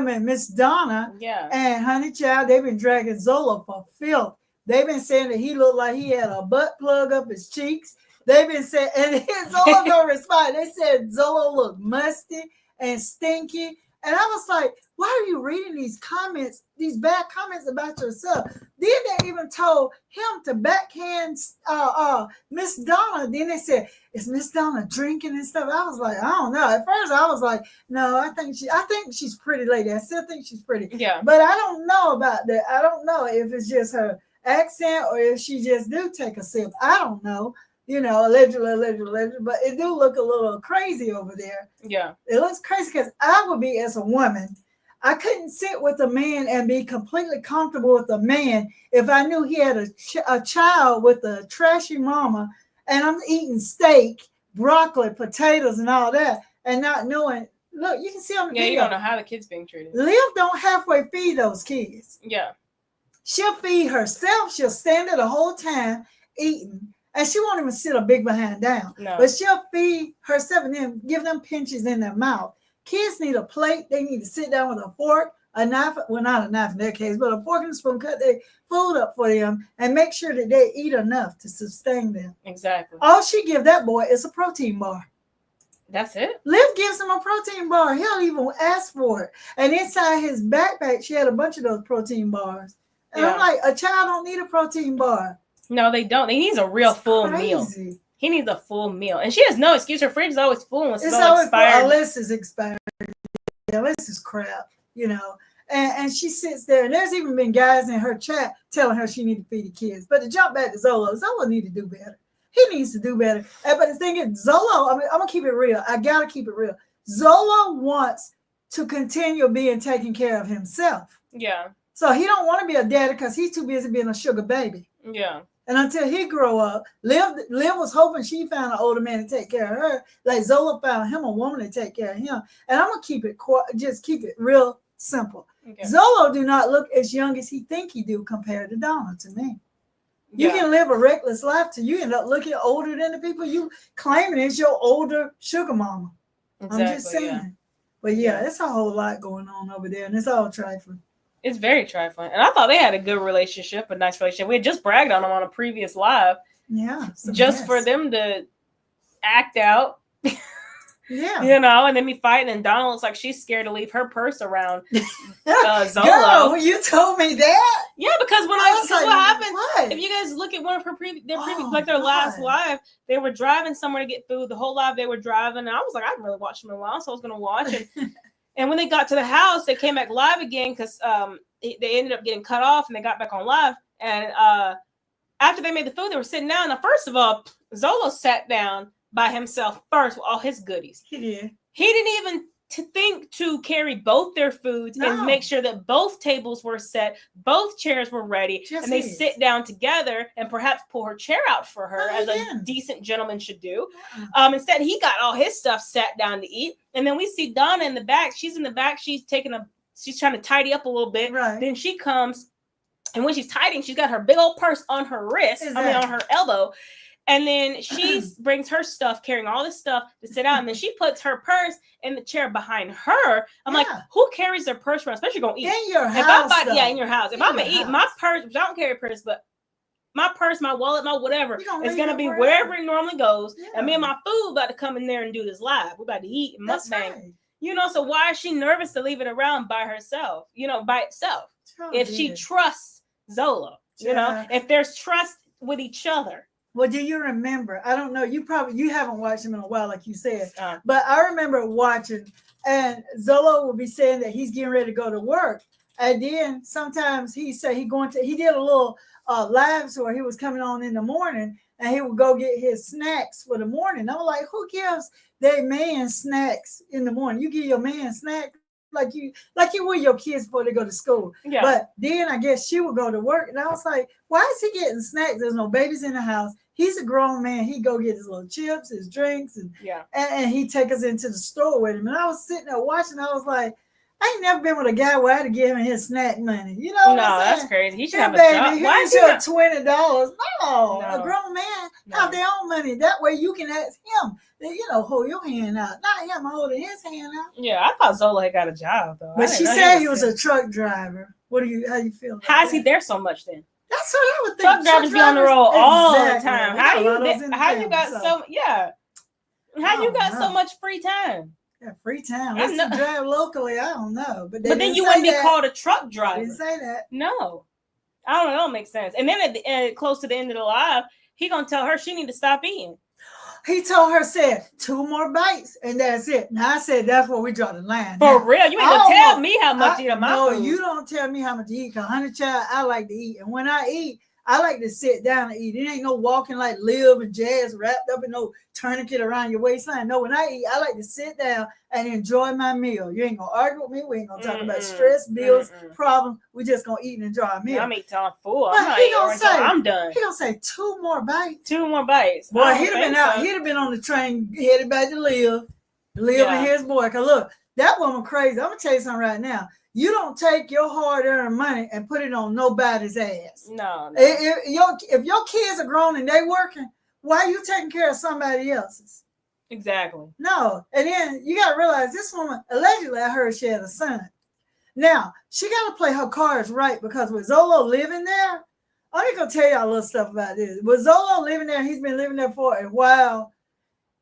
and Miss Donna. Yeah. And Honey Child. They've been dragging Zolo for filth. They've been saying that he looked like he had a butt plug up his cheeks. They've been saying, and Zolo don't respond. They said Zolo looked musty and stinky. And I was like, why are you reading these comments, these bad comments about yourself? Then they even told him to backhand Miss Donna. Then they said, is Miss Donna drinking and stuff? I was like, I don't know. At first I was like, no, I think she's pretty lady. I still think she's pretty. Yeah. But I don't know about that. I don't know if it's just her accent or if she just do take a sip. I don't know. You know, allegedly, but it do look a little crazy over there. Yeah. It looks crazy because I would be, as a woman, I couldn't sit with a man and be completely comfortable with a man if I knew he had a child with a trashy mama and I'm eating steak, broccoli, potatoes, and all that, and not knowing, look, you can see on the video. You don't know how the kid's being treated. Liv don't halfway feed those kids. Yeah. She'll feed herself. She'll stand there the whole time eating. And she won't even sit a big behind down. No. But she'll feed herself and then give them pinches in their mouth. Kids need a plate. They need to sit down with a fork, a knife. Well, not a knife in their case, but a fork and a spoon. Cut their food up for them and make sure that they eat enough to sustain them. Exactly. All she give that boy is a protein bar. That's it? Liv gives him a protein bar. He don't even ask for it. And inside his backpack, she had a bunch of those protein bars. And I'm like, a child don't need a protein bar. No, they don't. He needs a real full meal. He needs a full meal. And she has no excuse. Her fridge is always full. It's always expired. Unless it's expired. Unless it's crap, you know. And she sits there, and there's even been guys in her chat telling her she need to feed the kids. But to jump back to Zolo need to do better. He needs to do better. But the thing is, Zolo, I'm gonna keep it real. I gotta keep it real. Zolo wants to continue being taken care of himself. Yeah. So he don't want to be a daddy because he's too busy being a sugar baby. Yeah. And until he grow up, Liv was hoping she found an older man to take care of her, like Zola found him a woman to take care of him. And I'm gonna keep it real simple. Okay. Zolo do not look as young as he think he do compared to Donna to me. You can live a reckless life till you end up looking older than the people you claiming is your older sugar mama. Exactly, I'm just saying. Yeah. But it's a whole lot going on over there, and it's all trifling. It's very trifling. And I thought they had a good relationship, a nice relationship. We had just bragged on them on a previous live. Yeah. Just for them to act out. Yeah. And then me fighting, and Donna looks like she's scared to leave her purse around Zolo. Girl, you told me that? Yeah, because what happened, what? If you guys look at one of her their last live, they were driving somewhere to get food. The whole live they were driving, and I was like, I haven't really watched them in a while, so I was going to watch. And when they got to the house, they came back live again because they ended up getting cut off, and they got back on live. And after they made the food, they were sitting down. Now, first of all, Zolo sat down by himself first with all his goodies. He did. He didn't even think to carry both their foods and make sure that both tables were set, both chairs were ready, and they sit down together and perhaps pull her chair out for her as a decent gentleman should do. Instead, he got all his stuff sat down to eat, and then we see Donna in the back. She's in the back. She's trying to tidy up a little bit. Right. Then she comes, and when she's tidying, she's got her big old purse on her wrist. Exactly. On her elbow. And then she brings her stuff, carrying all this stuff to sit down. And then she puts her purse in the chair behind her. I'm like, who carries their purse around? Especially going to eat. In your house. In your house. If I'm going to eat, my purse, I don't carry a purse, but my purse, my wallet, my whatever, is going to be wherever it normally goes. Yeah. And me and my food about to come in there and do this live. We're about to eat and mukbang. Right. So why is she nervous to leave it around by herself, by itself? If she trusts Zolo, if there's trust with each other. Well, do you remember? I don't know. You haven't watched him in a while, like you said. But I remember watching, and Zolo would be saying that he's getting ready to go to work. And then sometimes he said he did a little lives where he was coming on in the morning, and he would go get his snacks for the morning. I'm like, who gives their man snacks in the morning? You give your man snacks like you would your kids before they go to school. Yeah. But then I guess she would go to work, and I was like, why is he getting snacks? There's no babies in the house. He's a grown man. He go get his little chips, his drinks, and he take us into the store with him. And I was sitting there watching. I was like, I ain't never been with a guy where I had to give him his snack money. You know what I'm saying? That's crazy. He should have a job. Why is your $20? No, a grown man have their own money. That way you can ask him, hold your hand out. Not him holding his hand out. Yeah, I thought Zola had got a job though. But she said he was a truck driver. How you feel? How is he there so much then? That's what I would think. Truck drivers be on the road all the time. How you got so much free time? Yeah, free time. Let's drive locally. I don't know, but then you wouldn't be called a truck driver. I didn't say that. No, I don't know. It makes sense. And then close to the end of the live, he gonna tell her she need to stop eating. He told her, said 2 more bites, and that's it. Now I said that's where we draw the line. For real, you ain't gonna tell me how much you eat of my food. No, you don't tell me how much you eat. Cause honey child, I like to eat, and when I eat, I like to sit down and eat. It ain't no walking like Liv and Jazz wrapped up in no tourniquet around your waistline. No, when I eat, I like to sit down and enjoy my meal. You ain't gonna argue with me. We ain't gonna talk about stress, bills, problems. We just gonna eat and enjoy our meal. I'm eating till I'm full. I'm done. He gonna say 2 more bites. 2 more bites. Boy, he'd have been out. He'd have been on the train headed back to Liv and his boy. Cause look, that woman crazy. I'm gonna tell you something right now. You don't take your hard-earned money and put it on nobody's ass. No. If your kids are grown and they working, why are you taking care of somebody else's? Exactly. No. And then you got to realize this woman, allegedly, I heard she had a son. Now, she got to play her cards right because with Zolo living there, I'm just going to tell y'all a little stuff about this. With Zolo living there, he's been living there for a while.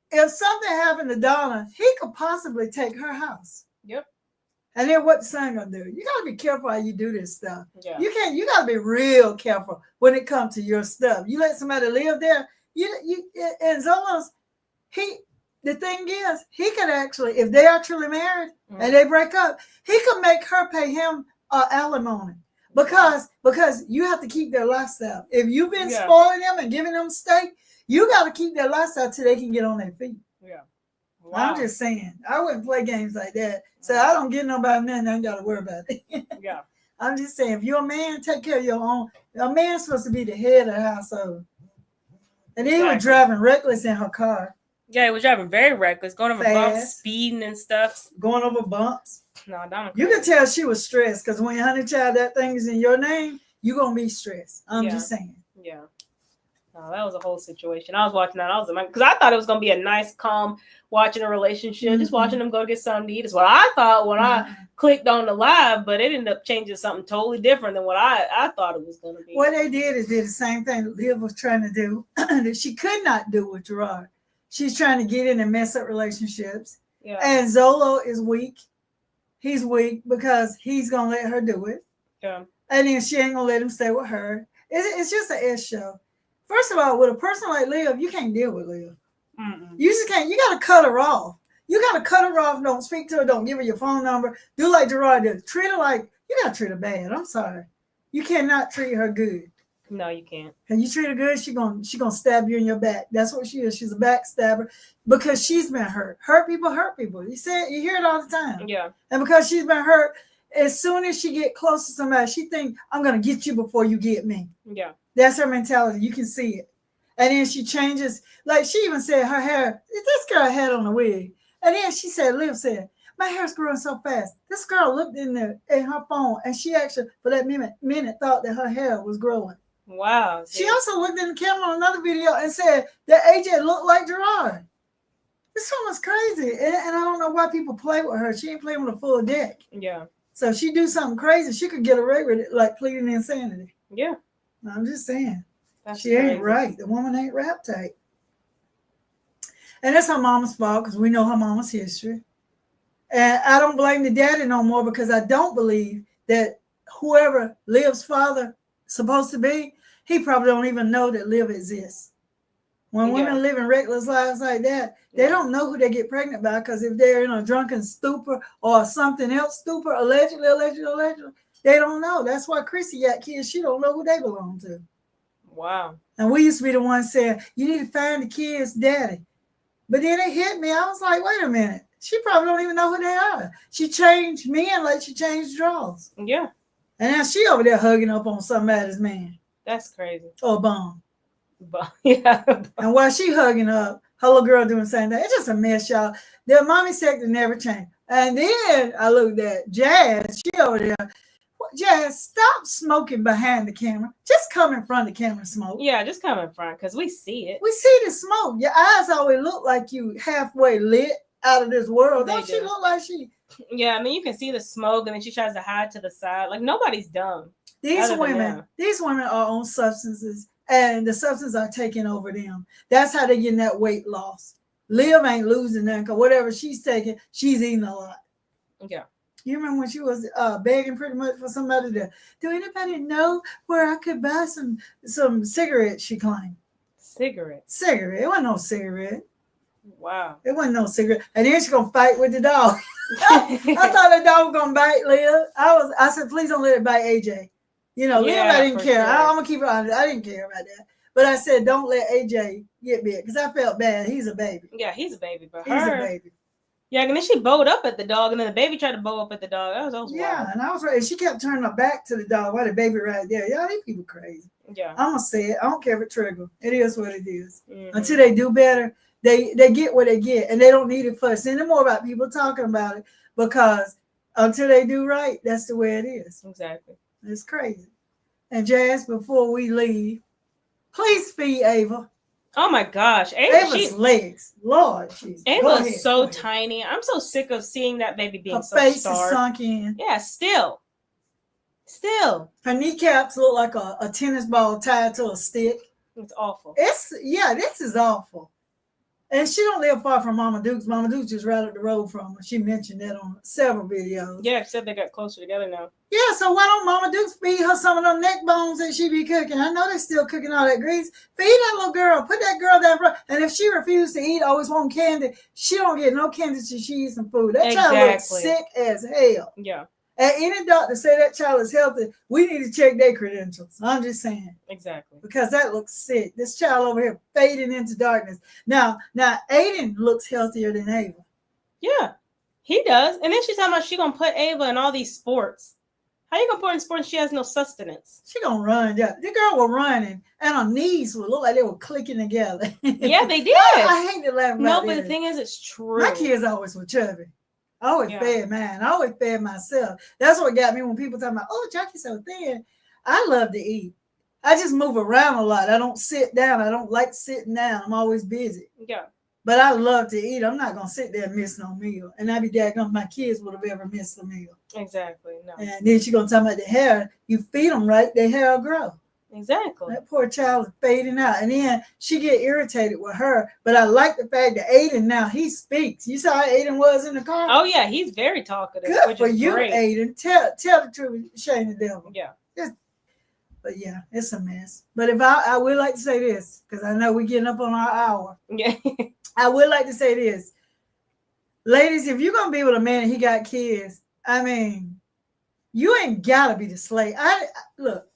If something happened to Donna, he could possibly take her house. Yep. And then what the son gonna do? You gotta be careful how you do this stuff. Yeah. You gotta be real careful when it comes to your stuff. You let somebody live there, and Zolo's, the thing is, he could actually, if they are truly married and they break up, he could make her pay him alimony. Because you have to keep their lifestyle. If you've been spoiling them and giving them steak, you got to keep their lifestyle till they can get on their feet. Yeah. Wow. I'm just saying. I wouldn't play games like that. So I don't get nobody nothing. I ain't got to worry about it. Yeah. I'm just saying, if you're a man, take care of your own. A man's supposed to be the head of the household. And he was driving reckless in her car. Yeah, he was driving very reckless, going over bumps, speeding and stuff. Going over bumps. No, don't. You can tell she was stressed because when your honey child, that thing is in your name, you're going to be stressed. I'm just saying. Yeah. No, that was a whole situation. I was watching that. I was because I thought it was going to be a nice, calm watching a relationship, just watching them go get something to eat is what I thought when I clicked on the live, but it ended up changing something totally different than what I thought it was going to be. What they did is did the same thing Liv was trying to do that she could not do with Gerard. She's trying to get in and mess up relationships. Yeah. And Zolo is weak. He's weak because he's going to let her do it. Yeah. And then she ain't going to let him stay with her. It's just an S show. First of all, with a person like Liv, you can't deal with Liv. You just can't. You got to cut her off. You got to cut her off. Don't speak to her. Don't give her your phone number. Do like Gerard did. Treat her like, you got to treat her bad. I'm sorry. You cannot treat her good. No, you can't. And you treat her good, she gonna stab you in your back. That's what she is. She's a backstabber because she's been hurt. Hurt people. You hear it all the time. Yeah. And because she's been hurt, as soon as she get close to somebody, she think, I'm gonna get you before you get me. Yeah. That's her mentality. You can see it. And then she changes. Like she even said her hair, this girl had on a wig. And then she said, Liv said, my hair's growing so fast. This girl looked in there at her phone and she actually, for that minute thought that her hair was growing. Wow. She also looked in the camera on another video and said that AJ looked like Gerard. This woman's crazy. And I don't know why people play with her. She ain't playing with a full deck. Yeah. So if she do something crazy, she could get away with it, like pleading insanity. Yeah. I'm just saying. She ain't right. The woman ain't rap tight. And that's her mama's fault because we know her mama's history. And I don't blame the daddy no more because I don't believe that whoever Liv's father supposed to be, he probably don't even know that Liv exists. When women live in reckless lives like that, they don't know who they get pregnant by because if they're in a drunken stupor or something else stupor, allegedly, they don't know. That's why Chrissy got kids. She don't know who they belong to. Wow. And we used to be the ones saying, you need to find the kids' daddy. But then it hit me. I was like, wait a minute. She probably don't even know who they are. She changed men like she changed draws. Yeah. And now she over there hugging up on somebody's man. That's crazy. Or bum. Yeah. And while she hugging up, her little girl doing the same thing. It's just a mess, y'all. Their mommy sector never changed. And then I looked at Jazz. She over there. Jazz, stop smoking behind the camera. Just come in front of the camera and smoke. Yeah, just come in front because we see it. We see the smoke. Your eyes always look like you halfway lit out of this world. Don't she look like she... Yeah, I mean, you can see the smoke, and then she tries to hide to the side. Like, nobody's dumb. These women are on substances, and the substances are taking over them. That's how they're getting that weight loss. Liv ain't losing that because whatever she's taking, she's eating a lot. Yeah. You remember when she was begging pretty much for somebody to, do anybody know where I could buy some cigarettes, she claimed. Cigarette. It wasn't no cigarette. Wow. It wasn't no cigarette. And then she's going to fight with the dog. I thought the dog was going to bite Liv. I said, please don't let it bite AJ. You know, Liv, I didn't care. Sure. I'm going to keep it honest. I didn't care about that. But I said, don't let AJ get bit because I felt bad. He's a baby. Yeah, he's a baby. But he's a baby. Yeah, and then she bowed up at the dog, and then the baby tried to bow up at the dog. That was wild. And I was right. And she kept turning her back to the dog while the baby right there. Y'all, these people crazy. Yeah. I'm going to say it. I don't care if it trigger. It is what it is. Mm-hmm. Until they do better, they get what they get, and they don't need it fuss anymore about people talking about it because until they do right, that's the way it is. Exactly. It's crazy. And Jazz, before we leave, please feed Ava. Oh my gosh. Ava's legs. Lord Jesus. Ava's so tiny. I'm so sick of seeing that baby being so starved. Her face is sunk in. Yeah, still. Her kneecaps look like a tennis ball tied to a stick. It's awful. This is awful. And she don't live far from Mama Duke's. Mama Duke's just right up the road from her. She mentioned that on several videos. Yeah, she said they got closer together now. Yeah, so why don't Mama Duke's feed her some of them neck bones that she be cooking? I know they're still cooking all that grease. Feed that little girl. Put that girl down front. And if she refuses to eat, always want candy, she don't get no candy till she eats some food. That child looks sick as hell. Yeah. And any doctor say that child is healthy, we need to check their credentials. I'm just saying. Exactly. Because that looks sick. This child over here fading into darkness. Now Aiden looks healthier than Ava. Yeah, he does. And then she's talking about she gonna put Ava in all these sports. How you gonna put her in sports? She has no sustenance. She gonna run. Yeah, the girl was running, and her knees would look like they were clicking together. Yeah, they did. I hate to laugh about No, but that. the thing is, it's true. My kids always were chubby. I always fed mine. I always fed myself. That's what got me when people talk about, oh, Jackie's so thin. I love to eat. I just move around a lot. I don't sit down. I don't like sitting down. I'm always busy. Yeah. But I love to eat. I'm not going to sit there and miss no meal. And I'd be daggone my kids would have ever missed a meal. Exactly. No. And then she's going to talk about the hair. You feed them right, their hair will grow. Exactly. That poor child is fading out. And then she get irritated with her. But I like the fact that Aiden now, he speaks. You saw how Aiden was in the car? Oh, yeah. He's very talkative. Good which for is you, great. Aiden. Tell the truth. Shame the devil. Yeah. But yeah, it's a mess. But if I would like to say this, because I know we're getting up on our hour. Yeah. I would like to say this. Ladies, if you're going to be with a man and he got kids, I mean, you ain't got to be the slave. Look,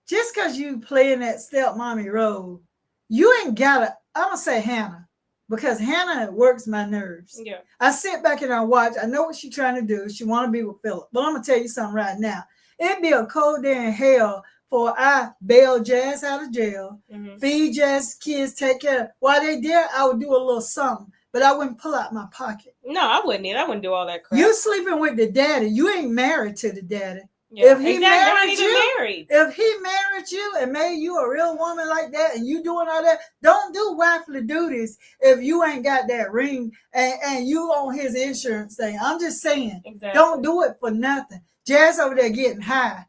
just because you playing that stepmommy role, you ain't got to, I'm going to say Hannah, because Hannah works my nerves. Yeah. I sit back and I watch. I know what she's trying to do. She want to be with Philip. But I'm going to tell you something right now. It'd be a cold day in hell for I bail Jazz out of jail, feed Jazz kids, take care. While they there, I would do a little something, but I wouldn't pull out my pocket. No, I wouldn't either. I wouldn't do all that crap. You sleeping with the daddy. You ain't married to the daddy. Yeah. If he married you, if he married you and made you a real woman like that, and you doing all that, don't do wifely duties if you ain't got that ring and you on his insurance thing. I'm just saying, don't do it for nothing. Jazz over there getting high.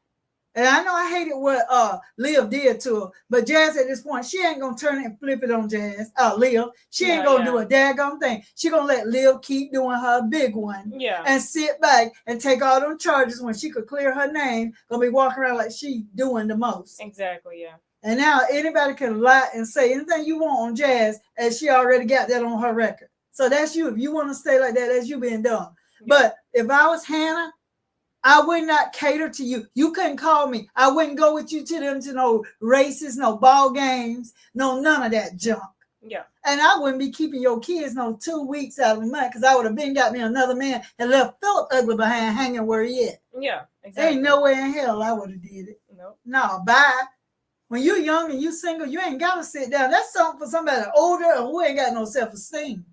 And I know I hated what Liv did to her, but Jazz at this point, she ain't gonna turn it and flip it on Jazz. Liv, she ain't gonna do a daggone thing. She gonna let Liv keep doing her big one, and sit back and take all them charges when she could clear her name. Gonna be walking around like she doing the most. Exactly, yeah. And now anybody can lie and say anything you want on Jazz, and she already got that on her record. So that's you. If you want to stay like that, that's you being dumb. Yeah. But if I was Hannah, I would not cater to you. You couldn't call me. I wouldn't go with you to no races, no ball games, no none of that junk. Yeah. And I wouldn't be keeping your kids 2 weeks out of the month, because I would have been got me another man and left Philip ugly behind hanging where he at. Yeah, exactly. Ain't no way in hell I would have did it. Nope. No, bye. When you're young and you single, you ain't got to sit down. That's something for somebody older and who ain't got no self-esteem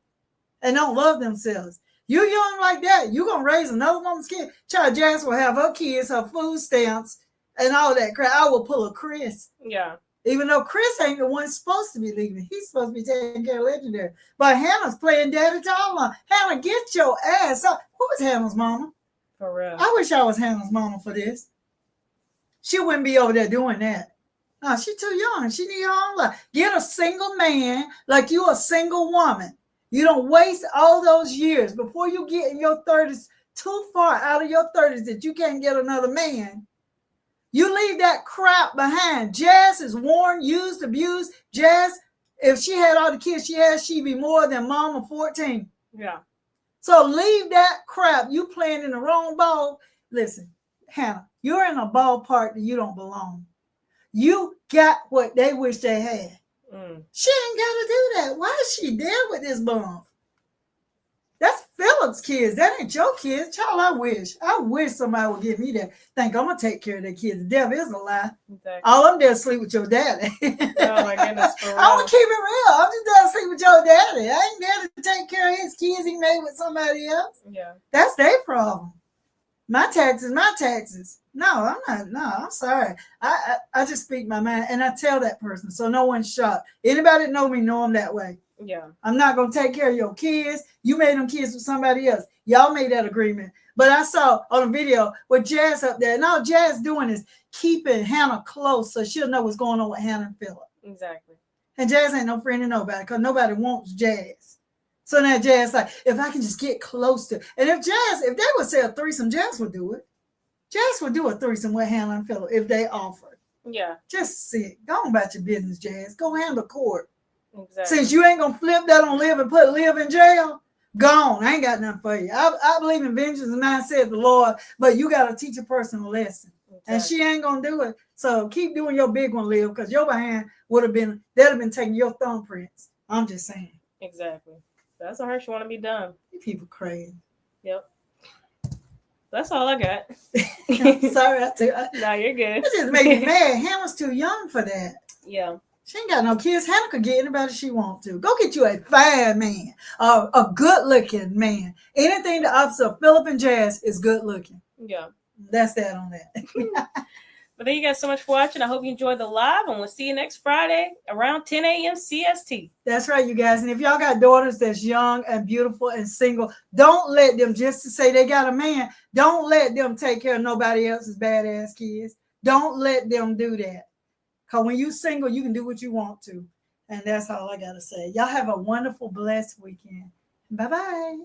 and don't love themselves. You young like that, you gonna raise another woman's kid. Child Jazz will have her kids, her food stamps, and all that crap. I will pull a Chris. Yeah. Even though Chris ain't the one supposed to be leaving. He's supposed to be taking care of Legendary. But Hannah's playing daddy to all of them. Hannah, get your ass up. Who was Hannah's mama? For real. I wish I was Hannah's mama for this. She wouldn't be over there doing that. No, she's too young. She need her own life. Get a single man like you a single woman. You don't waste all those years before you get in your 30s, too far out of your 30s that you can't get another man. You leave that crap behind. Jazz is worn, used, abused. Jazz, if she had all the kids she has, she'd be more than mama 14. Yeah. So leave that crap. You playing in the wrong ball. Listen, Hannah, you're in a ballpark that you don't belong. You got what they wish they had. She ain't got to do that. Why is she there with this bum? That's Philip's kids. That ain't your kids. Child, I wish somebody would give me that. Think I'm going to take care of their kids. The devil is a lie. Exactly. All I'm there to sleep with your daddy. Oh, my goodness. For real. I'm going to keep it real. I'm just there to sleep with your daddy. I ain't there to take care of his kids he made with somebody else. Yeah. That's their problem. My taxes. No, I'm not. No, I'm sorry. I just speak my mind and I tell that person so no one's shocked. Anybody that know me know I'm that way. Yeah. I'm not going to take care of your kids. You made them kids with somebody else. Y'all made that agreement. But I saw on a video with Jazz up there. And all Jazz doing is keeping Hannah close so she'll know what's going on with Hannah and Philip. Exactly. And Jazz ain't no friend of nobody because nobody wants Jazz. So now Jazz like, if I can just get close to, and if they would say a threesome, Jazz would do it. Jazz would do a threesome with Hannah and Philip if they offered. Yeah. Just sit. Go on about your business, Jazz. Go handle court. Exactly. Since you ain't going to flip that on Liv and put Liv in jail, Gone. I ain't got nothing for you. I believe in vengeance and mine, said the Lord, but you got to teach a person a lesson. Exactly. And she ain't going to do it. So keep doing your big one, Liv, because your behind they'd have been taking your thumbprints. I'm just saying. Exactly. That's on her. She want to be done. People crazy. Yep. That's all I got. I'm sorry. No, you're good. It just made me mad. Hannah's too young for that. Yeah. She ain't got no kids. Hannah could get anybody she wants to. Go get you a fine man, a good-looking man. Anything the opposite of Philip and Jazz is good-looking. Yeah. That's that on that. But thank you guys so much for watching. I hope you enjoyed the live, and we'll see you next Friday around 10 a.m. CST. That's right, you guys. And if y'all got daughters that's young and beautiful and single, don't let them, just to say they got a man, don't let them take care of nobody else's badass kids. Don't let them do that. Because when you're single, you can do what you want to. And that's all I got to say. Y'all have a wonderful, blessed weekend. Bye-bye.